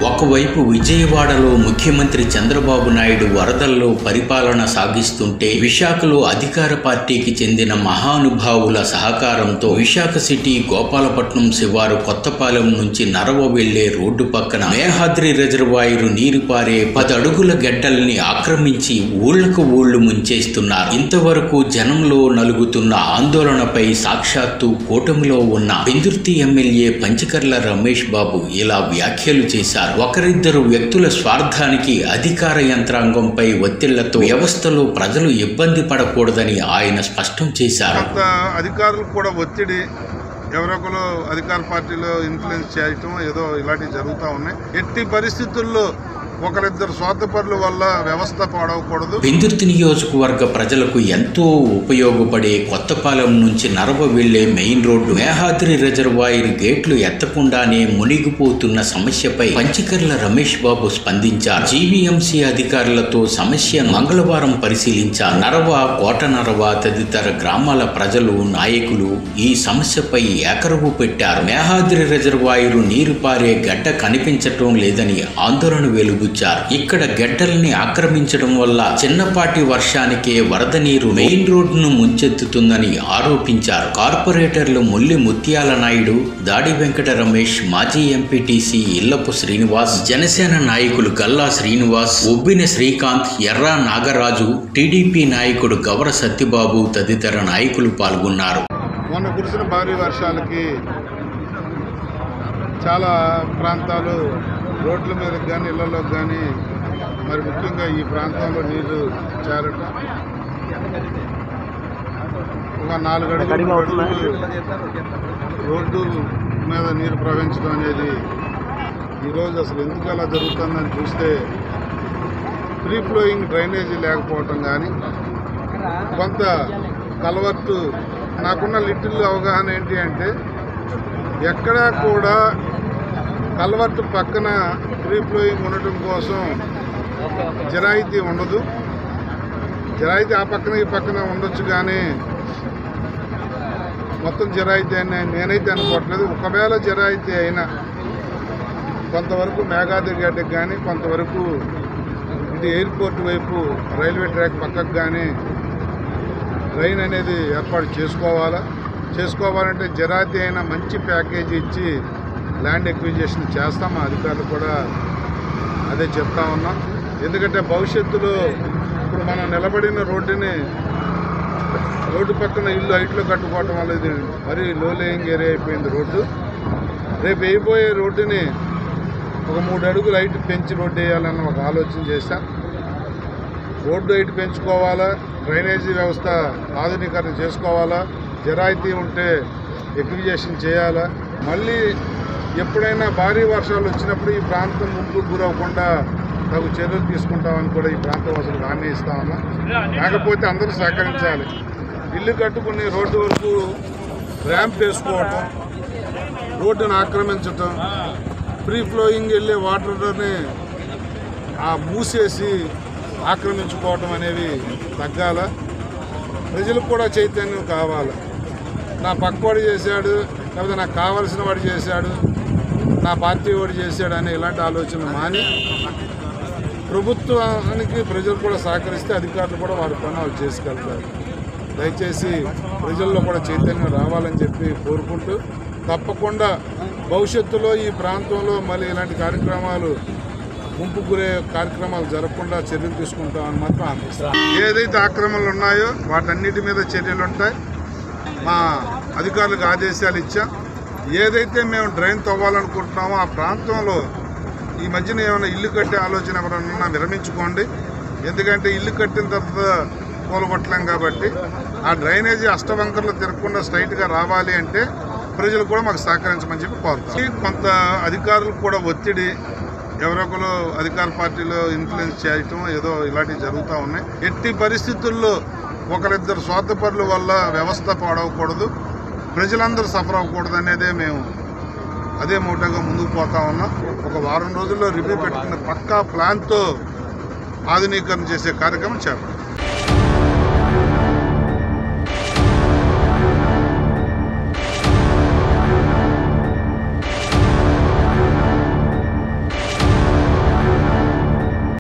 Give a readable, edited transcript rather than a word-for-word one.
ఒకవైపు విజయవాడలో ముఖ్యమంత్రి చంద్రబాబు నాయుడు వరదల్లో పరిపాలన సాగిస్తుంటే విశాఖలో అధికార పార్టీకి చెందిన మహానుభావుల సహకారంతో విశాఖ సిటీ గోపాలపట్నం శివారు కొత్తపాలెం నుంచి నరవ వెళ్లే రోడ్డు పక్కన మేహాద్రి రిజర్వాయరు నీరు పారే 10 అడుగుల గడ్డల్ని ఆక్రమించి ఊళ్లకు ఊళ్లు ముంచేస్తున్నారు. ఇంతవరకు జనంలో నలుగుతున్న ఆందోళనపై సాక్షాత్తు కూటమిలో ఉన్న పెందుర్తి ఎమ్మెల్యే పంచకర్ల రమేష్ బాబు ఇలా వ్యాఖ్యలు చేశారు. ఒకరిద్దరు వ్యక్తుల స్వార్థానికి అధికార యంత్రాంగంపై ఒత్తిళ్లతో వ్యవస్థలో ప్రజలు ఇబ్బంది పడకూడదని ఆయన స్పష్టం చేశారు. అధికారులు కూడా ఒత్తిడి ఎవరొకరు అధికార పార్టీలో ఇన్ఫ్లుయెన్స్ చేయటం ఏదో ఇలాంటివి జరుగుతూ ఉన్నాయి. ఎట్టి పరిస్థితుల్లో ఒకరిద్దరు స్వార్థపరుల వల్ల వ్యవస్థ పాడవకూడదు. పెందుర్తి నియోజకవర్గ ప్రజలకు ఎంతో ఉపయోగపడే కొత్తపాలెం నుంచి నరవ వెళ్లే మెయిన్ రోడ్డు మేహాద్రి రిజర్వాయర్ గేట్లు ఎత్తకుండానే మునిగిపోతున్న సమస్యపై పంచకర్ల రమేష్ బాబు స్పందించారు. జీవీఎంసీ అధికారులతో సమస్యను మంగళవారం పరిశీలించారు. నరవ, కోట నరవ తదితర గ్రామాల ప్రజలు, నాయకులు ఈ సమస్యపై ఏకరువు పెట్టారు. మేహాద్రి రిజర్వాయరు నీరు పారే గడ్డ కనిపించటం లేదని ఆందోళన వెలుగు ఇక్కడ గడ్డల్ని ఆక్రమించడం వల్ల చిన్నపాటి వర్షానికే వరద నీరు మెయిన్ రోడ్డును ముంచెత్తుతుందని ఆరోపించారు. కార్పొరేటర్లు ముల్లి ముత్యాల నాయుడు, దాడి వెంకట రమేష్, మాజీ ఎంపీటీసీ ఇల్లపు శ్రీనివాస్, జనసేన నాయకులు గల్లా శ్రీనివాస్, ఒబ్బిన శ్రీకాంత్, ఎర్రా నాగరాజు, టీడీపీ నాయకుడు గవర సత్యబాబు తదితర నాయకులు పాల్గొన్నారు. మొన్న కురిసిన భారీ వర్షాలకి చాలా ప్రాంతాలు రోడ్ల మీద కానీ ఇళ్లలో కానీ మరి ముఖ్యంగా ఈ ప్రాంతంలో నీరు చేరటం, ఒక 4 అడుగులు రోడ్డు మీద నీరు ప్రవహించడం అనేది ఈరోజు అసలు ఎందుకు అలా జరుగుతుందని చూస్తే ఫ్రీ ఫ్లోయింగ్ డ్రైనేజీ లేకపోవటం కానీ, కొంత కలవర్టు నాకున్న లిటిల్ అవగాహన ఏంటి అంటే ఎక్కడా కూడా కల్వర్ట్ పక్కన ఫ్రీ ఫ్లోయింగ్ ఉండటం కోసం జరాయితీ ఉండదు. జరాయితీ ఆ పక్కన ఈ పక్కన ఉండొచ్చు కానీ మొత్తం జరాయితీ అని నేనైతే అనుకోవట్లేదు. ఒకవేళ జరాయితీ అయినా కొంతవరకు మేఘాద్రి గడ్డకి కానీ, కొంతవరకు ఇది ఎయిర్పోర్ట్ వైపు రైల్వే ట్రాక్ పక్కకు కానీ ట్రైన్ అనేది ఏర్పాటు చేసుకోవాలంటే జరాయితీ అయినా మంచి ప్యాకేజీ ఇచ్చి ల్యాండ్ ఎక్విజిషన్ చేస్తాం. మా అధికారులు కూడా అదే చెప్తా ఉన్నాం. ఎందుకంటే భవిష్యత్తులో ఇప్పుడు మనం నిలబడిన రోడ్డు పక్కన ఇల్లు హైట్లో కట్టుకోవటం వల్ల ఇది మరీ లో లేయింగ్ ఏరియా అయిపోయింది రోడ్డు. రేపు వేయబోయే రోడ్డుని ఒక 3 అడుగులు హైట్ పెంచి రోడ్డు వేయాలన్న ఒక ఆలోచన చేశాం. రోడ్డు హైట్ పెంచుకోవాలా, డ్రైనేజీ వ్యవస్థ ఆధునీకరణ చేసుకోవాలా, జరాయితీ ఉంటే ఎక్విజిషన్ చేయాలా, మళ్ళీ ఎప్పుడైనా భారీ వర్షాలు వచ్చినప్పుడు ఈ ప్రాంతం ముంపుకు గురవకుండా తగు చర్యలు తీసుకుంటామని కూడా ఈ ప్రాంత వాసులకు హామీ ఇస్తా ఉన్నాం. కాకపోతే అందరూ సహకరించాలి. ఇల్లు కట్టుకుని రోడ్డు వరకు ర్యాంప్ వేసుకోవటం, రోడ్డును ఆక్రమించటం, ఫ్రీ ఫ్లోయింగ్ వెళ్ళే వాటర్ని మూసేసి ఆక్రమించుకోవటం అనేవి తగ్గాల. ప్రజలకు కూడా చైతన్యం కావాలి. నా పక్కవాడు చేశాడు, లేకపోతే నాకు కావలసిన వాడు చేశాడు, నా పార్టీ వాడు చేశాడు అనే ఇలాంటి ఆలోచన మాని ప్రభుత్వానికి ప్రజలు కూడా సహకరిస్తే అధికారులు కూడా వారి పని వాళ్ళు చేసుకెళ్తారు. దయచేసి ప్రజల్లో కూడా చైతన్యం రావాలని చెప్పి కోరుకుంటూ, తప్పకుండా భవిష్యత్తులో ఈ ప్రాంతంలో మళ్ళీ ఇలాంటి కార్యక్రమాలు ముంపు గురే కార్యక్రమాలు జరగకుండా చర్యలు తీసుకుంటామని మాత్రం ఆశిస్తాం. ఏదైతే ఆక్రమణలు ఉన్నాయో వాటన్నిటి మీద చర్యలు ఉంటాయి. మా అధికారులకు ఆదేశాలు ఇచ్చాం. ఏదైతే మేము డ్రైన్ తవ్వాలనుకుంటున్నామో ఆ ప్రాంతంలో ఈ మధ్యన ఏమైనా ఇల్లు కట్టే ఆలోచన ఎవరన్నా విరమించుకోండి. ఎందుకంటే ఇల్లు కట్టిన తర్వాత కూలగొట్టలేం కాబట్టి ఆ డ్రైనేజీ అష్టవంకర్లు తిరగకుండా స్ట్రైట్గా రావాలి అంటే ప్రజలు కూడా మాకు సహకరించమని చెప్పి కోరుతాం. కొంత అధికారులకు కూడా ఒత్తిడి ఎవరొకరు అధికార పార్టీలో ఇన్ఫ్లుయెన్స్ చేయటం ఏదో ఇలాంటివి జరుగుతూ ఉన్నాయి. ఎట్టి పరిస్థితుల్లో ఒకరిద్దరు స్వార్థపరుల వల్ల వ్యవస్థ పాడవకూడదు, ప్రజలందరూ సఫర్ అవ్వకూడదు అనేదే మేము అదే మూటగా ముందుకు పోతా ఉన్నాం. ఒక వారం రోజుల్లో రివ్యూ పెట్టుకున్న పక్కా ప్లాన్తో ఆధునీకరణ చేసే కార్యక్రమం చేపట్టాం.